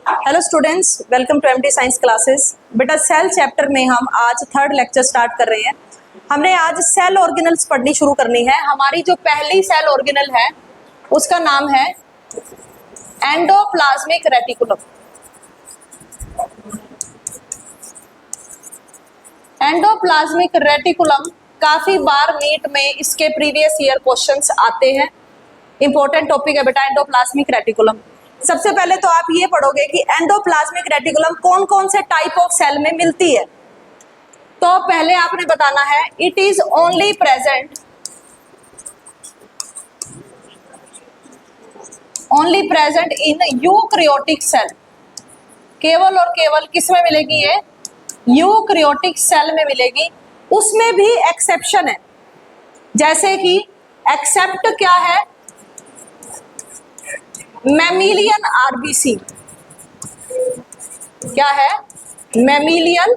Hello students, welcome to MD science classes. बेटा cell chapter में हम आज थर्ड लेक्चर स्टार्ट कर रहे हैं। हमने आज सेल ऑर्गेनल्स पढ़नी शुरू करनी है। हमारी जो पहली सेल ऑर्गेनल है उसका नाम है एंडोप्लाज्मिक रेटिकुलम। एंडोप्लाज्मिक रेटिकुलम काफी बार नीट में इसके प्रीवियस ईयर क्वेश्चंस आते हैं। इंपॉर्टेंट टॉपिक है बेटा एंडोप्लाज्मिक रेटिकुलम। सबसे पहले तो आप ये पढ़ोगे कि एंडोप्लाज्मिक रेटिकुलम कौन कौन से टाइप ऑफ सेल में मिलती है। तो पहले आपने बताना है it is only present in eukaryotic cell. केवल और केवल किस में मिलेगी ये? यूकैरियोटिक सेल में मिलेगी। उसमें भी एक्सेप्शन है, जैसे कि एक्सेप्ट क्या है? Mammalian RBC. क्या है? मैमिलियन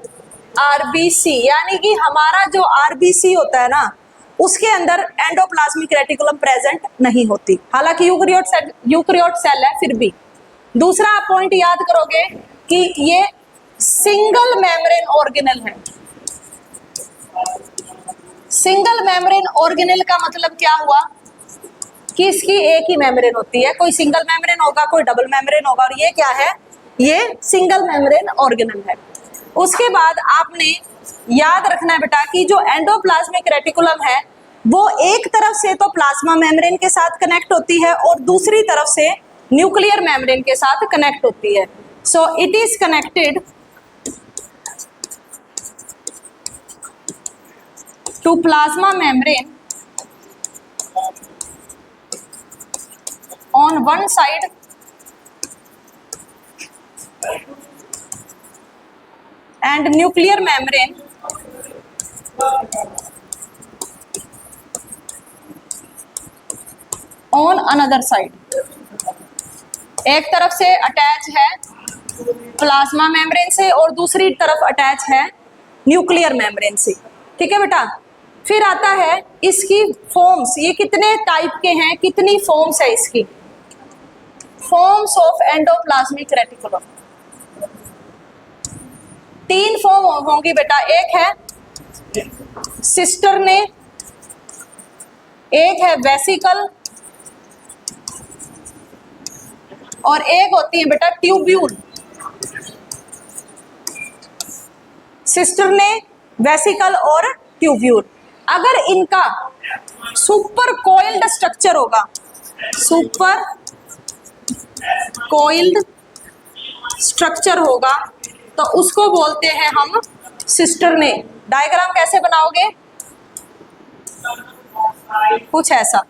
आरबीसी, यानी कि हमारा जो आरबीसी होता है ना उसके अंदर एंडोप्लाज्मिक रेटिकुलम प्रेजेंट नहीं होती। हालांकि यूकैरियोट सेल है फिर भी। दूसरा आप पॉइंट याद करोगे कि ये सिंगल मेम्ब्रेन ऑर्गेनल है। सिंगल मेम्ब्रेन ऑर्गेनल का मतलब क्या हुआ कि इसकी एक ही मेम्ब्रेन होती है। कोई सिंगल मेम्ब्रेन होगा, कोई डबल मेम्ब्रेन होगा, और ये क्या है? ये सिंगल मेम्ब्रेन ऑर्गेनल है। उसके बाद आपने याद रखना है बेटा कि जो एंडोप्लाज्मिक रेटिकुलम है वो एक तरफ से तो प्लाज्मा मेम्ब्रेन के साथ कनेक्ट होती है और दूसरी तरफ से न्यूक्लियर मेम्ब्रेन के साथ कनेक्ट होती है। So it is connected to plasma membrane on one side and nuclear membrane on another side। एक तरफ से अटैच है प्लाज्मा मेम्ब्रेन से और दूसरी तरफ अटैच है न्यूक्लियर मेम्ब्रेन से। ठीक है बेटा। फिर आता है इसकी फॉर्म्स। ये कितने टाइप के हैं, कितनी फॉर्म्स है इसकी? Forms of endoplasmic reticulum, 3 form होंगी बेटा। एक है सिस्टर्ने, एक है वेसिकल और एक होती है बेटा ट्यूब्यूल। सिस्टर्ने, वेसिकल और ट्यूब्यूल। अगर इनका सुपर कोइल्ड स्ट्रक्चर होगा, सुपर कोइल्ड स्ट्रक्चर होगा तो उसको बोलते हैं हम सिस्टर्ने। डायग्राम कैसे बनाओगे? कुछ ऐसा।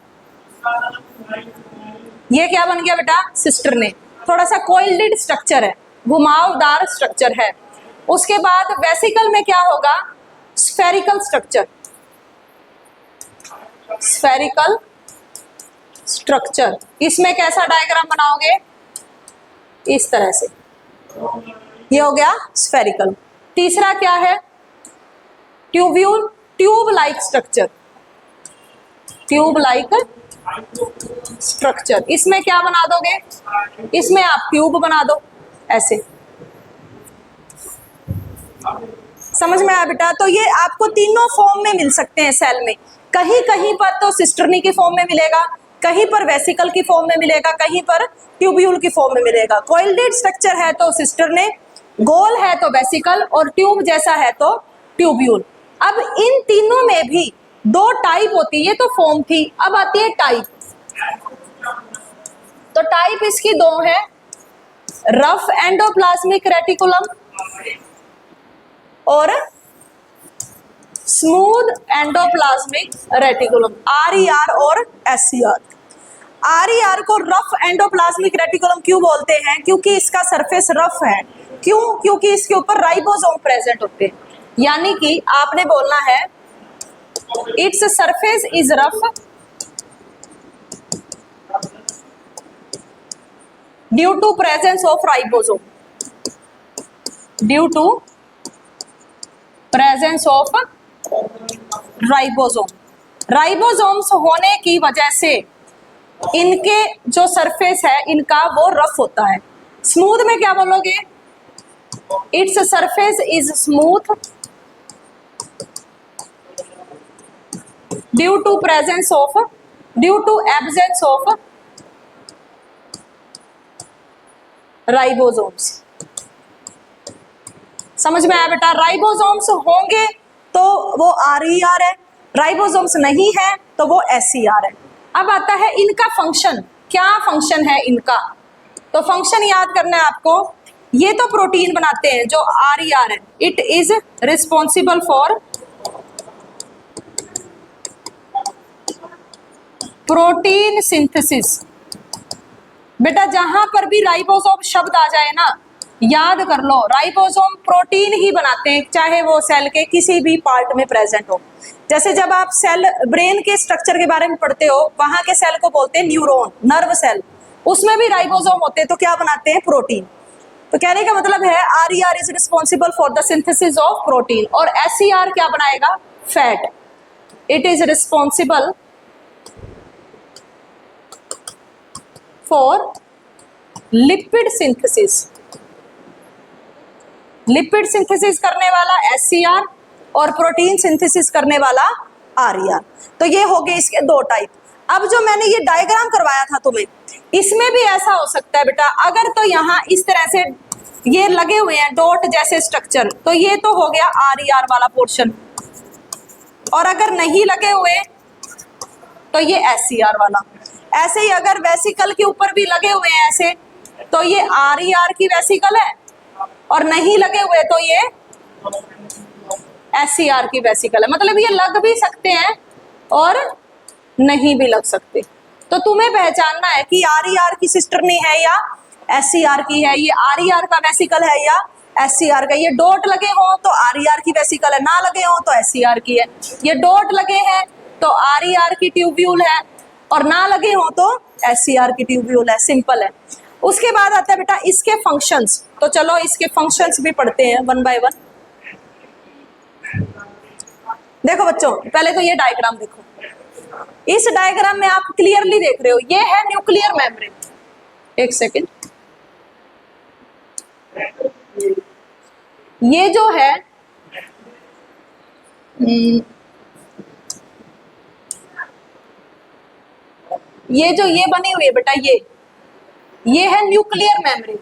ये क्या बन गया बेटा? सिस्टर्ने। थोड़ा सा कोइल्ड स्ट्रक्चर है, घुमावदार स्ट्रक्चर है। उसके बाद वेसिकल में क्या होगा? Spherical structure. Spherical structure. इसमें कैसा डायग्राम बनाओगे? इस तरह से। ये हो गया स्फेरिकल। तीसरा क्या है? Tubule, tube like structure. Tube like structure. इसमें क्या बना दोगे? इसमें आप ट्यूब बना दो ऐसे। समझ में आया बेटा? तो ये आपको तीनों फॉर्म में मिल सकते हैं सेल में। कहीं कहीं पर तो सिस्टर्नी की फॉर्म में मिलेगा, कहीं पर वेसिकल की फॉर्म में मिलेगा, कहीं पर ट्यूब्यूल की फॉर्म में मिलेगा। कोइल्डेड स्ट्रक्चर है तो सिस्टर्ने, गोल है तो वेसिकल और ट्यूब जैसा है तो ट्यूब्यूल। अब इन तीनों में भी 2 टाइप होती है। ये तो फॉर्म थी, अब आती है टाइप। तो टाइप इसकी 2 है, रफ एंडोप्लाज्मिक रेटिकुलम और स्मूथ एंडोप्लाज्मिक रेटिकुलम, RER और SCR। RER को रफ एंडोप्लाज्मिक रेटिकुलम क्यों बोलते हैं? क्योंकि इसका सरफेस रफ है। क्यों? क्योंकि इसके ऊपर राइबोसोम प्रेजेंट होते हैं। यानी कि आपने बोलना है its surface is rough due to presence of ribosome. Due to presence of ribosome. Ribosomes होने की वजह से इनके जो सरफेस है इनका वो रफ होता है। स्मूथ में क्या बोलोगे? Its surface is smooth due to absence of ribosomes. समझ में आया बेटा? राइबोसोम्स होंगे तो वो RER है, राइबोसोम्स नहीं है तो वो SER है। अब आता है इनका फंक्शन, क्या फंक्शन है इनका? तो फंक्शन याद करना है आपको। ये तो प्रोटीन बनाते हैं जो RER है, it is responsible for protein synthesis. बेटा जहां पर भी राइबोसोम शब्द आ जाए ना, याद कर लो राइबोसोम प्रोटीन ही बनाते हैं, चाहे वो सेल के किसी भी पार्ट में प्रेजेंट हो। जैसे जब आप सेल ब्रेन के स्ट्रक्चर के बारे में पढ़ते हो, वहां के सेल को बोलते हैं न्यूरॉन, नर्व सेल, उसमें भी राइबोसोम होते हैं, तो क्या बनाते हैं? प्रोटीन। तो कहने का मतलब है RER is responsible for the synthesis of protein, और SER क्या बनाएगा? Fat. It is responsible for lipid synthesis. Lipid synthesis करने वाला SCR और प्रोटीन सिंथेसिस करने वाला RER। तो ये हो गए इसके दो टाइप। अब जो मैंने ये डायग्राम करवाया था तुम्हें, इसमें भी ऐसा हो सकता है बेटा, अगर तो यहाँ इस तरह से ये लगे हुए हैं डॉट जैसे स्ट्रक्चर, तो ये तो हो गया RER वाला पोर्शन, और अगर नहीं लगे हुए तो ये SCR वाला। ऐसे ही अगर वेसिकल के ऊपर भी लगे हुए हैं ऐसे, तो ये RER की वेसिकल है, और नहीं लगे हुए तो ये SCR की वेसिकल है। मतलब ये लग भी सकते हैं और नहीं भी लग सकते। तो तुम्हें पहचानना है कि RER की सिस्टरनी है या SCR की है, ये RER का वेसिकल है या SCR का। ये डॉट लगे हो तो RER की वेसिकल है, ना लगे हो तो SCR की है। ये डॉट लगे हैं तो RER की ट्यूब्यूल है, और ना लगे हो तो SCR की ट्यूब्यूल है। सिंपल है। उसके बाद आता है बेटा इसके फंक्शंस। तो चलो इसके फंक्शंस भी पढ़ते हैं वन बाय वन। देखो बच्चों, पहले तो ये डायग्राम देखो। इस डायग्राम में आप क्लियरली देख रहे हो, ये है न्यूक्लियर मेम्ब्रेन। एक सेकेंड, ये जो है ये बनी हुई है बेटा, ये है न्यूक्लियर मेम्ब्रेन,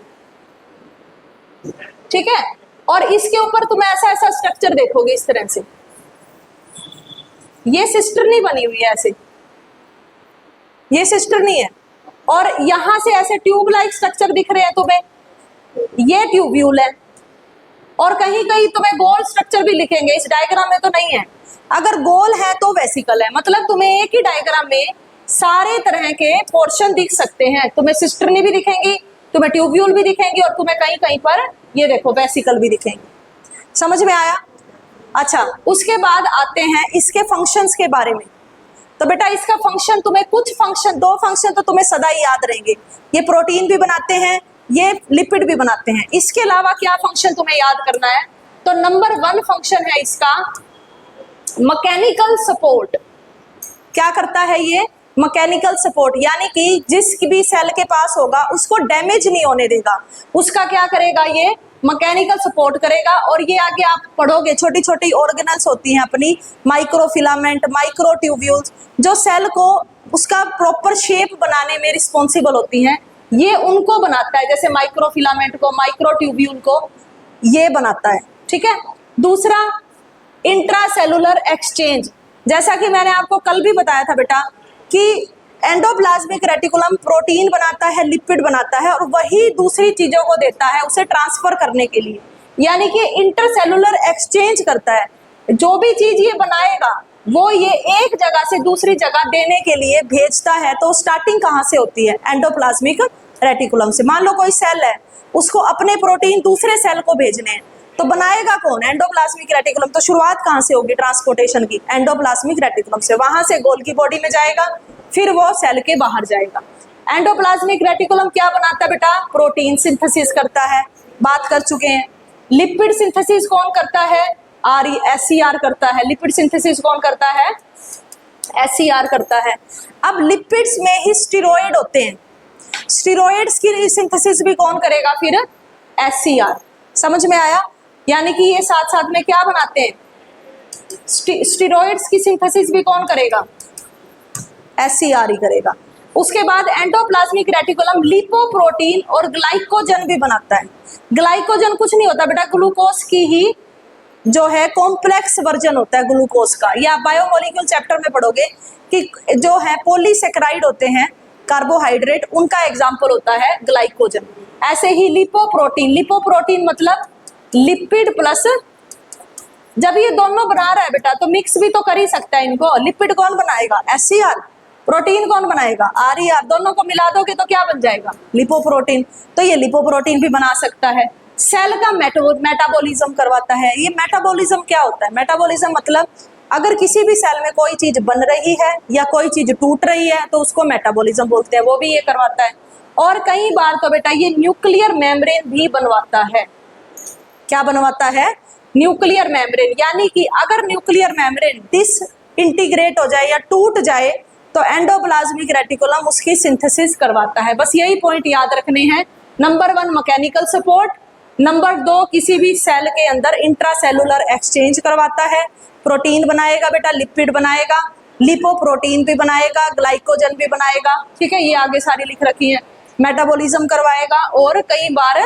ठीक है। और इसके ऊपर तुम ऐसा ऐसा स्ट्रक्चर देखोगे इस तरह से, ये सिस्टर नहीं बनी हुई है ऐसे, ये सिस्टर नहीं है। और यहां से ऐसे ट्यूब लाइक स्ट्रक्चर दिख रहे हैं तुम्हें, ये ट्यूब्यूल है। और कहीं कहीं तुम्हें गोल स्ट्रक्चर भी लिखेंगे, इस डायग्राम में तो नहीं है। अगर गोल है तो वेसिकल है। मतलब तुम्हें एक ही डायग्राम में सारे तरह के पोर्शन दिख सकते हैं। तुम्हें सिस्टरनी भी दिखेंगी, तुम्हें ट्यूब्यूल भी दिखेंगी, और तुम्हें कहीं कहीं पर ये देखो वेसिकल भी दिखेंगे। समझ में आया? अच्छा, उसके बाद आते हैं इसके फंक्शंस के बारे में। तो बेटा इसका फंक्शन तुम्हें कुछ फंक्शन, दो फंक्शन तो तुम्हें सदा ही याद रहेंगे। ये प्रोटीन भी बनाते हैं, ये लिपिड भी बनाते हैं। इसके अलावा क्या फंक्शन तुम्हें याद करना है? तो नंबर 1 फंक्शन है इसका मैकेनिकल सपोर्ट। क्या करता है ये? मैकेनिकल सपोर्ट, यानी कि जिस भी सेल के पास होगा उसको डैमेज नहीं होने देगा। उसका क्या करेगा? ये मैकेनिकल सपोर्ट करेगा। और ये आगे आप पढ़ोगे, छोटी छोटी ऑर्गेनल्स होती हैं अपनी, माइक्रोफिलामेंट, माइक्रोट्यूब्यूल्स, जो सेल को उसका प्रॉपर शेप बनाने में रिस्पॉन्सिबल होती हैं। ये उनको बनाता है, जैसे माइक्रोफिलामेंट को, माइक्रोट्यूब्यूल को ये बनाता है, ठीक है। दूसरा, इंट्रासेलुलर एक्सचेंज। जैसा कि मैंने आपको कल भी बताया था बेटा कि एंडोप्लाज्मिक रेटिकुलम प्रोटीन बनाता है, लिपिड बनाता है, और वही दूसरी चीजों को देता है उसे ट्रांसफर करने के लिए, यानी कि इंटरसेलुलर एक्सचेंज करता है। जो भी चीज ये बनाएगा वो ये एक जगह से दूसरी जगह देने के लिए भेजता है। तो स्टार्टिंग कहाँ से होती है? एंडोप्लाज्मिक रेटिकुलम से। मान लो कोई सेल है, उसको अपने प्रोटीन दूसरे सेल को भेजने हैं, तो बनाएगा कौन? Endoplasmic reticulum. तो शुरुआत कहाँ से होगी ट्रांसपोर्टेशन की? एंडोप्लाज्मिक रेटिकुलम से। वहां से गोल्गी बॉडी में जाएगा, फिर वो सेल के बाहर जाएगा। एंडोप्लाज्मिक रेटिकुलम क्या बनाता है बेटा? प्रोटीन सिंथेसिस करता है, बात कर चुके हैं। लिपिड सिंथेसिस कौन करता है? SCR करता है। लिपिड सिंथेसिस कौन करता है? SCR करता है। अब लिपिड्स में ही स्टेरॉइड होते हैं। स्टीरॉयड्स की सिंथेसिस भी कौन करेगा फिर? SCR। समझ में आया? यानी कि ये साथ साथ में क्या बनाते हैं? स्टीरॉयड्स की सिंथेसिस भी कौन करेगा? SCR ही करेगा। उसके बाद एंडोप्लाज्मिक रेटिकुलम लिपोप्रोटीन और ग्लाइकोजन भी बनाता है। ग्लाइकोजन कुछ नहीं होता बेटा, ग्लूकोज की ही जो है कॉम्प्लेक्स वर्जन होता है ग्लूकोज का। ये आप बायोमोलिक्यूल चैप्टर में पढ़ोगे कि जो है पॉलीसेकेराइड होते हैं कार्बोहाइड्रेट, उनका एग्जाम्पल होता है ग्लाइकोजन। ऐसे ही लिपोप्रोटीन, लिपोप्रोटीन मतलब लिपिड प्लस, जब ये दोनों बना रहा है बेटा तो मिक्स भी तो कर ही सकता है इनको। लिपिड कौन बनाएगा? SCR। प्रोटीन कौन बनाएगा? RER। दोनों को मिला दोगे तो क्या बन जाएगा? लिपोप्रोटीन। तो ये लिपोप्रोटीन भी बना सकता है। सेल का मेटाबॉलिज्म करवाता है। ये मेटाबॉलिज्म क्या होता है? मेटाबॉलिज्म मतलब अगर किसी भी सेल में कोई चीज बन रही है या कोई चीज टूट रही है तो उसको मेटाबॉलिज्म बोलते हैं, वो भी ये करवाता है। और कई बार तो बेटा ये न्यूक्लियर मेम्ब्रेन भी बनवाता है। क्या बनवाता है? Nuclear membrane. यानी कि अगर न्यूक्लियर मेम्ब्रेन डिसइंटीग्रेट हो जाए या टूट जाए तो एंडोप्लाज्मिक रेटिकुलम उसकी सिंथेसिस करवाता है। बस यही पॉइंट याद रखने हैं। नंबर 1 मैकेनिकल सपोर्ट, नंबर 2 किसी भी सेल के अंदर इंट्रासेलुलर एक्सचेंज करवाता है। प्रोटीन बनाएगा बेटा, लिपिड बनाएगा, लिपोप्रोटीन भी बनाएगा, ग्लाइकोजन भी बनाएगा। ठीक है, ये आगे सारी लिख रखी है। मेटाबॉलिज्म करवाएगा और कई बार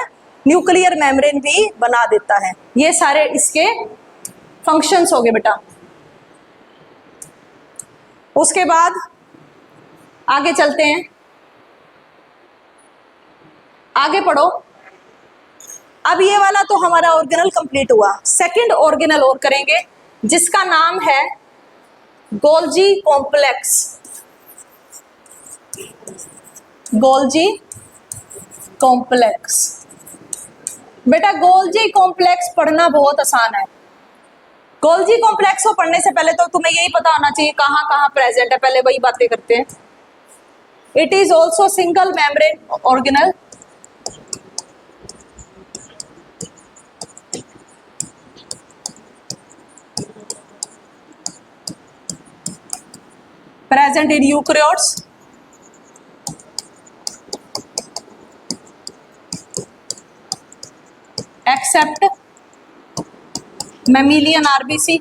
न्यूक्लियर मेम्ब्रेन भी बना देता है। ये सारे इसके फंक्शंस हो गए बेटा। उसके बाद आगे चलते हैं, आगे पढ़ो। अब ये वाला तो हमारा ऑर्गेनल कंप्लीट हुआ। सेकंड ऑर्गेनल और करेंगे जिसका नाम है गोल्जी कॉम्प्लेक्स। Golgi complex. बेटा गोल्जी कॉम्प्लेक्स पढ़ना बहुत आसान है। गोल्जी कॉम्प्लेक्स को पढ़ने से पहले तो तुम्हें यही पता होना चाहिए कहाँ कहाँ प्रेजेंट है, पहले वही बातें करते हैं। It is also single membrane organelle. present in eukaryotes, except mammalian RBC।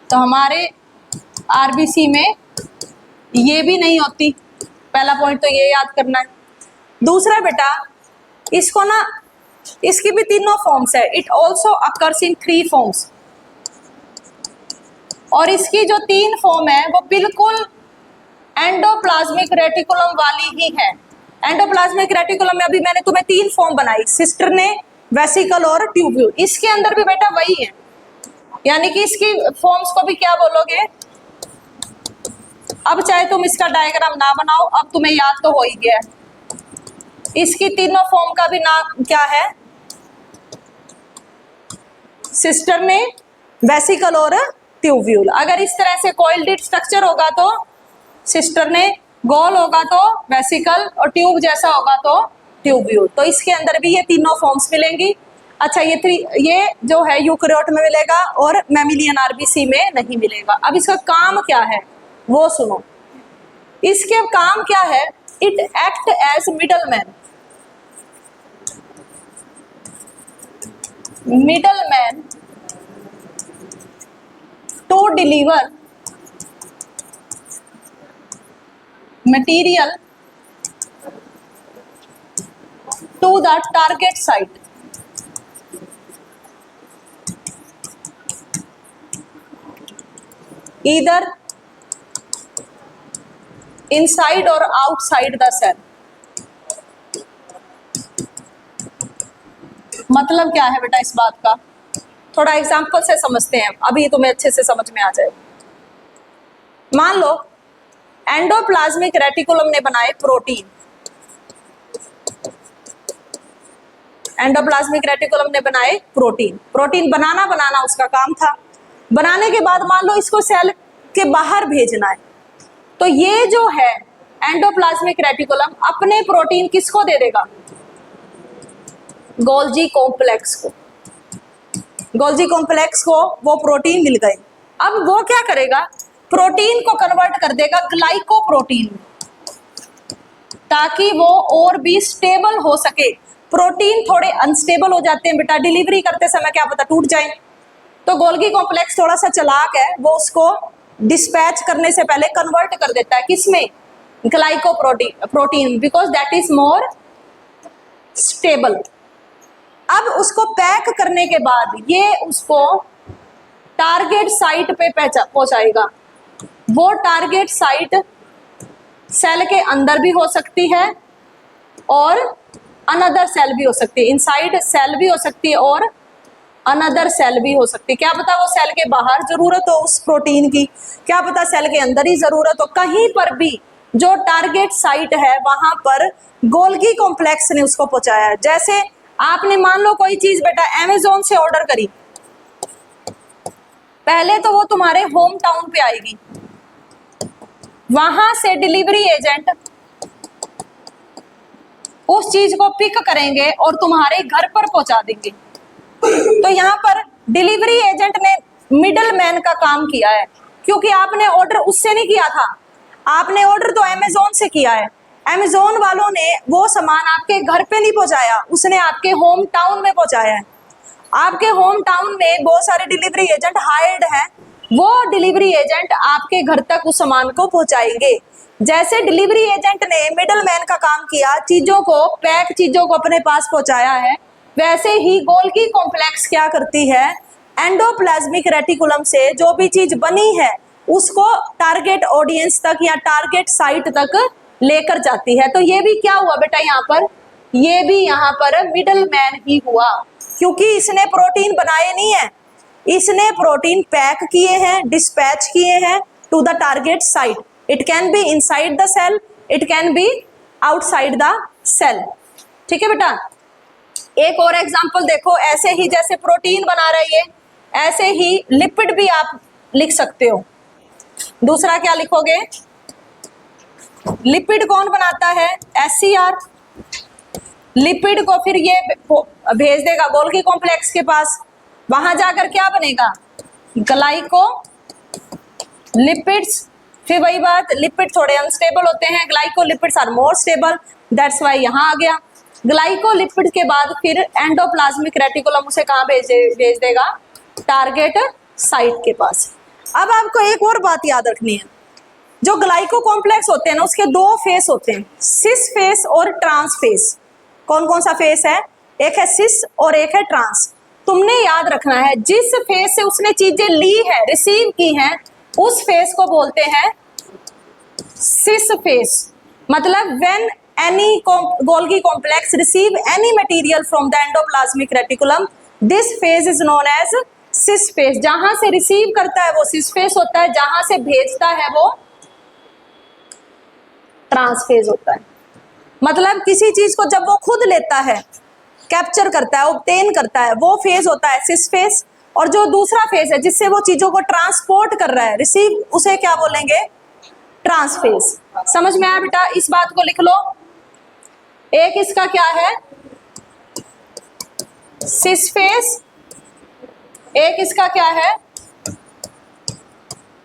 तो हमारे RBC में ये भी नहीं होती। पहला पॉइंट तो ये याद करना है। दूसरा बेटा इसको ना, इसकी भी तीनों फॉर्म्स है। It also occurs in 3 forms. और इसकी जो 3 फॉर्म है वो बिल्कुल एंडोप्लाज्मिक रेटिकुलम वाली ही है। एंडोप्लाज्मिक रेटिकुलम में अभी मैंने तुम्हें 3 फॉर्म बनाई, सिस्टरने, वेसिकल और ट्यूब्यूल। इसके अंदर भी बेटा वही है। यानी कि इसकी फॉर्म्स को भी क्या बोलोगे? अब चाहे तुम इसका डायग्राम ना बनाओ, अब तुम्हें याद तो हो ही गया है। इसकी तीनों फॉर्म का भी नाम क्या है? सिस्टरने, वेसिकल और ट्यूब्यूल। अगर इस तरह से कॉइल्ड स्ट्रक्चर होगा तो सिस्टरने, गोल होगा तो वेसिकल और ट्यूब जैसा होगा तो ट्यूब्यूल। तो इसके अंदर भी ये तीनों फॉर्म्स मिलेंगी। अच्छा, ये जो है यूकैरियोट में मिलेगा और मैमिलियन आरबीसी में नहीं मिलेगा। अब इसका काम क्या है वो सुनो। इसके काम क्या है? It act as middleman. Middleman to deliver material to the target site। either inside or outside the cell। मतलब क्या है बेटा इस बात का? थोड़ा एग्जाम्पल से समझते हैं, अभी तुम्हें अच्छे से समझ में आ जाए। मान लो एंडोप्लाज्मिक रेटिकुलम ने बनाए प्रोटीन। एंडोप्लाज्मिक रेटिकुलम ने बनाए प्रोटीन। प्रोटीन बनाना उसका काम था। बनाने के बाद मान लो इसको सेल के बाहर भेजना है, तो ये जो है एंडोप्लाज्मिक रेटिकुलम अपने प्रोटीन किसको दे देगा? गोल्जी कॉम्प्लेक्स को। गोल्जी कॉम्प्लेक्स को वो प्रोटीन मिल गए। अब वो क्या करेगा? प्रोटीन को कन्वर्ट कर देगा ग्लाइकोप्रोटीन में। ताकि वो और भी स्टेबल हो सके। प्रोटीन थोड़े अनस्टेबल हो जाते हैं बेटा, डिलीवरी करते समय क्या पता टूट जाए। तो गोल्गी कॉम्प्लेक्स थोड़ा सा चालाक है, वो उसको डिस्पैच करने से पहले कन्वर्ट कर देता है किसमें, glycoprotein, because that is more stable. अब उसको पैक करने के बाद ये उसको टारगेट साइट पे पहुंचाएगा। वो टारगेट साइट सेल के अंदर भी हो सकती है और अनदर सेल भी हो सकती है, इनसाइड सेल भी हो सकती है और अनदर सेल भी हो सकती है। क्या पता वो सेल के बाहर जरूरत हो उस प्रोटीन की, क्या पता सेल के अंदर ही जरूरत हो, कहीं पर भी जो टारगेट साइट है वहां पर गोल्गी कॉम्प्लेक्स ने उसको पहुंचाया है। जैसे आपने मान लो कोई चीज बेटा अमेज़न से ऑर्डर करी, पहले तो वो तुम्हारे होम टाउन पे आएगी, वहां से डिलीवरी एजेंट उस चीज को पिक करेंगे और तुम्हारे घर पर पहुंचा देंगे। तो यहाँ पर डिलीवरी एजेंट ने मिडल मैन का काम किया है, क्योंकि आपने ऑर्डर उससे नहीं किया था, आपने ऑर्डर तो अमेज़न से किया है। अमेज़न वालों ने वो सामान आपके घर पे नहीं पहुंचाया, उसने आपके होम टाउन में पहुंचाया है। आपके होम टाउन में बहुत सारे डिलीवरी एजेंट हायर्ड हैं, वो डिलीवरी एजेंट आपके घर तक उस सामान को पहुंचाएंगे। जैसे डिलीवरी एजेंट ने मिडल मैन का काम किया, चीजों को पैक चीजों को अपने पास पहुंचाया है, वैसे ही गोल्गी कॉम्प्लेक्स क्या करती है, एंडोप्लाज्मिक रेटिकुलम से जो भी चीज बनी है उसको टारगेट ऑडियंस तक या टारगेट साइट तक लेकर जाती है। तो ये भी क्या हुआ बेटा यहाँ पर, ये भी यहाँ पर मिडल मैन ही हुआ, क्योंकि इसने प्रोटीन बनाए नहीं है, इसने प्रोटीन पैक किए हैं, डिस्पैच किए हैं to the target site. It can be inside the cell, it can be outside the cell. ठीक है बेटा, एक और एग्जांपल देखो, ऐसे ही जैसे प्रोटीन बना रही है ऐसे ही लिपिड भी आप लिख सकते हो। दूसरा क्या लिखोगे, लिपिड कौन बनाता है, एससीआर। लिपिड को फिर ये भेज देगा गोल्गी कॉम्प्लेक्स के पास, वहां जाकर क्या बनेगा, ग्लाइको लिपिड्स। फिर वही बात, लिपिड थोड़े अनस्टेबल होते हैं, glycolipids are more stable, that's why यहाँ आ गया। ग्लाइको लिपिड के बाद फिर एंडोप्लाज्मिक रेटिकुलम उसे कहाँ भेज देगा, टारगेट साइट के पास। अब आपको एक और बात याद रखनी है, जो ग्लाइको कॉम्प्लेक्स होते हैं ना उसके दो फेस होते हैं, सिस फेस और ट्रांस फेस। कौन कौन सा फेस है, एक है सिस और एक है ट्रांस। तुमने याद रखना है जिस फेस से उसने चीजें ली है, रिसीव की हैं, उस फेस को बोलते हैं सिस फेस। मतलब when any Golgi complex receive any material from the endoplasmic reticulum, this phase is known as cis face. जहां से रिसीव करता है वो सिस फेस होता है, जहां से भेजता है वो ट्रांस फेज होता है। मतलब किसी चीज को जब वो खुद लेता है, कैप्चर करता है, ऑब्टेन करता है, वो फेज होता है सिस फेज। और जो दूसरा फेज है जिससे वो चीजों को ट्रांसपोर्ट कर रहा है, रिसीव, उसे क्या बोलेंगे, ट्रांस फेज। समझ में आया बेटा, इस बात को लिख लो। एक इसका क्या है, सिस फेज, एक इसका क्या है,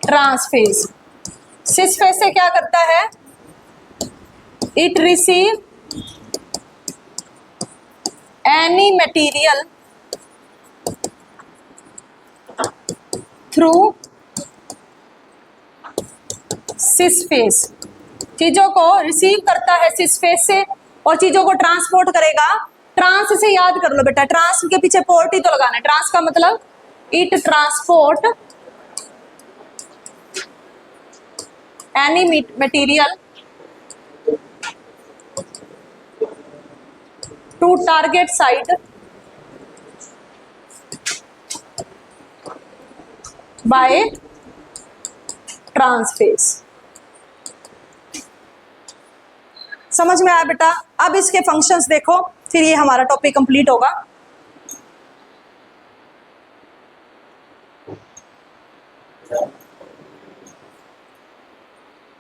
ट्रांस फेज। सिस फेज से क्या करता है, it receive any material through cis face. चीजों को रिसीव करता है सिस फेस से और चीजों को ट्रांसपोर्ट करेगा। ट्रांस से याद कर लो बेटा, ट्रांस के पीछे पोर्ट ही तो लगाना है। ट्रांस का मतलब it transport any material to target site by trans face. समझ में आया बेटा। अब इसके फंक्शंस देखो, फिर ये हमारा टॉपिक कंप्लीट होगा।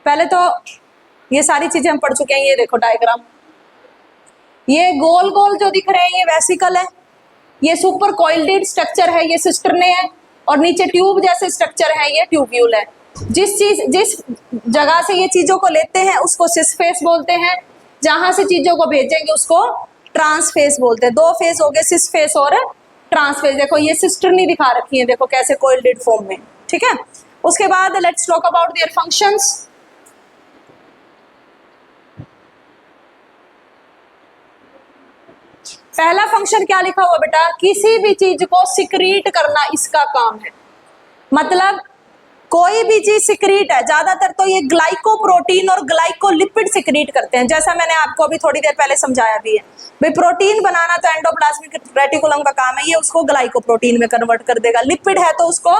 पहले तो ये सारी चीजें हम पढ़ चुके हैं। ये देखो डायग्राम, ये गोल गोल जो दिख रहे हैं ये वेसिकल है, ये सुपर कॉइल्डेड स्ट्रक्चर है, ये सिस्टर्ने है, और नीचे ट्यूब जैसे स्ट्रक्चर है, ये ट्यूब्यूल है। जिस जगह से ये चीजों को लेते हैं उसको सिस फेस बोलते हैं, जहां से चीजों को भेजेंगे उसको ट्रांसफेज बोलते हैं। दो फेज हो गए, सिस फेज और ट्रांसफेज। देखो ये सिस्टर नहीं दिखा रखी है, देखो कैसे कोइल्डेड फॉर्म में, ठीक है। उसके बाद let's talk about their functions. पहला फंक्शन क्या लिखा हुआ बेटा, किसी भी चीज को सिक्रीट करना इसका काम है। मतलब कोई भी चीज सिक्रीट है, ज्यादातर तो ये ग्लाइकोप्रोटीन और ग्लाइकोलिपिड सिक्रीट करते हैं, जैसा मैंने आपको अभी थोड़ी देर पहले समझाया भी है। भाई प्रोटीन बनाना तो एंडोप्लाज्मिक रेटिकुलम का काम है, ये उसको ग्लाइकोप्रोटीन में कन्वर्ट कर देगा। लिपिड है तो उसको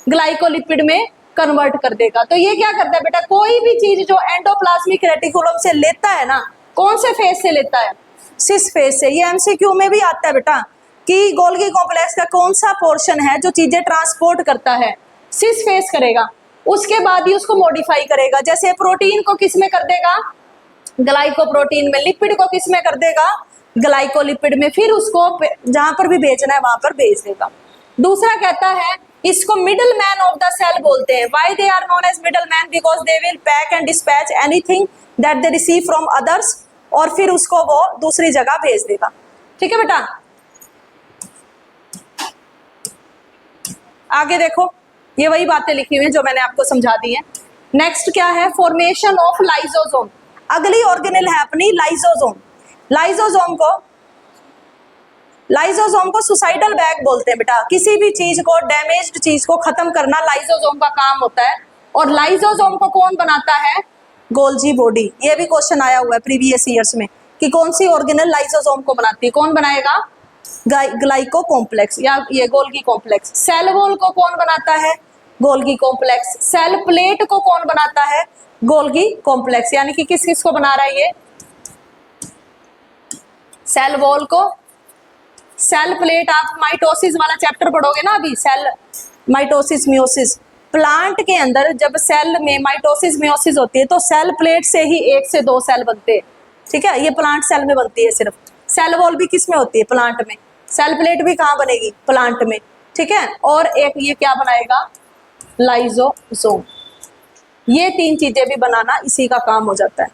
ग्लाइकोलिपिड में कन्वर्ट कर देगा। तो ये क्या करता है बेटा, कोई भी चीज जो एंडोप्लाज्मिक रेटिकुलम से लेता है ना, कौन से फेज से लेता है, सिस फेज से। ये एमसीक्यू में भी आता है बेटा कि गोल्गी कॉम्प्लेक्स का कौन सा पोर्शन है जो चीजें ट्रांसपोर्ट करता है, सिस फेज करेगा। उसके बाद ही उसको मॉडिफाई करेगा। जैसे प्रोटीन को किस में कर देगा, ग्लाइकोप्रोटीन में। लिपिड को किस में कर देगा, ग्लाइकोलिपिड में। फिर उसको जहां पर भी भेजना है वहां पर भेज देगा। दूसरा कहता है इसको middle man of the cell बोलते हैं। Why they are known as middle man, because they will pack and dispatch anything that they receive from others, और फिर उसको वो दूसरी जगह भेज देगा। ठीक है बेटा, आगे देखो, ये वही बातें लिखी हुई हैं जो मैंने आपको समझा दी हैं। नेक्स्ट क्या है, फॉर्मेशन ऑफ लाइसोसोम। अगली ऑर्गेनेल है अपनी लाइसोसोम। लाइसोसोम को सुसाइडल बैग बोलते हैं बेटा। किसी भी चीज को, डैमेज्ड चीज को खत्म करना लाइसोसोम का काम होता है। और लाइसोसोम को कौन बनाता है, गोल्जी बॉडी। ये भी क्वेश्चन आया हुआ है प्रीवियस ईयर्स में कि कौन सी ऑर्गेनेल लाइसोसोम को बनाती है, कौन बनाएगा, ग्लाइको कॉम्प्लेक्स या ये गोल्गी कॉम्प्लेक्स। सेल वॉल को कौन बनाता है, गोल्गी कॉम्प्लेक्स। सेल प्लेट को कौन बनाता है, गोल्गी कॉम्प्लेक्स। यानी कि किस किस को बना रहा है ये, सेल वॉल को। सेल प्लेट आप माइटोसिस वाला चैप्टर पढ़ोगे ना अभी, सेल माइटोसिस मियोसिस। प्लांट के अंदर जब सेल में माइटोसिस मियोसिस होती है तो सेल प्लेट से ही 1 से 2 सेल बनते हैं। ठीक है, ये प्लांट सेल में बनती है सिर्फ। सेल वॉल भी किस में होती है, प्लांट में। सेल प्लेट भी कहाँ बनेगी, प्लांट में। ठीक है, और एक ये क्या बनाएगा, लाइसोसोम। ये 3 चीजें भी बनाना इसी का काम हो जाता है।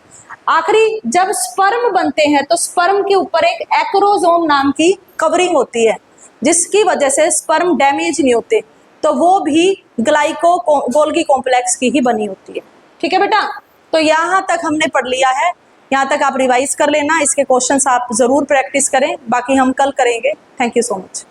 आखिरी जब स्पर्म बनते हैं तो स्पर्म के ऊपर एक एक्रोसोम नाम की कवरिंग होती है, जिसकी वजह से स्पर्म डैमेज नहीं होते। तो वो भी गोल्गी कॉम्प्लेक्स की ही बनी होती है। ठीक है बेटा, तो यहाँ तक हमने पढ़ लिया है। यहाँ तक आप रिवाइज कर लेना, इसके क्वेश्चंस आप जरूर प्रैक्टिस करें। बाकी हम कल करेंगे। Thank you so much.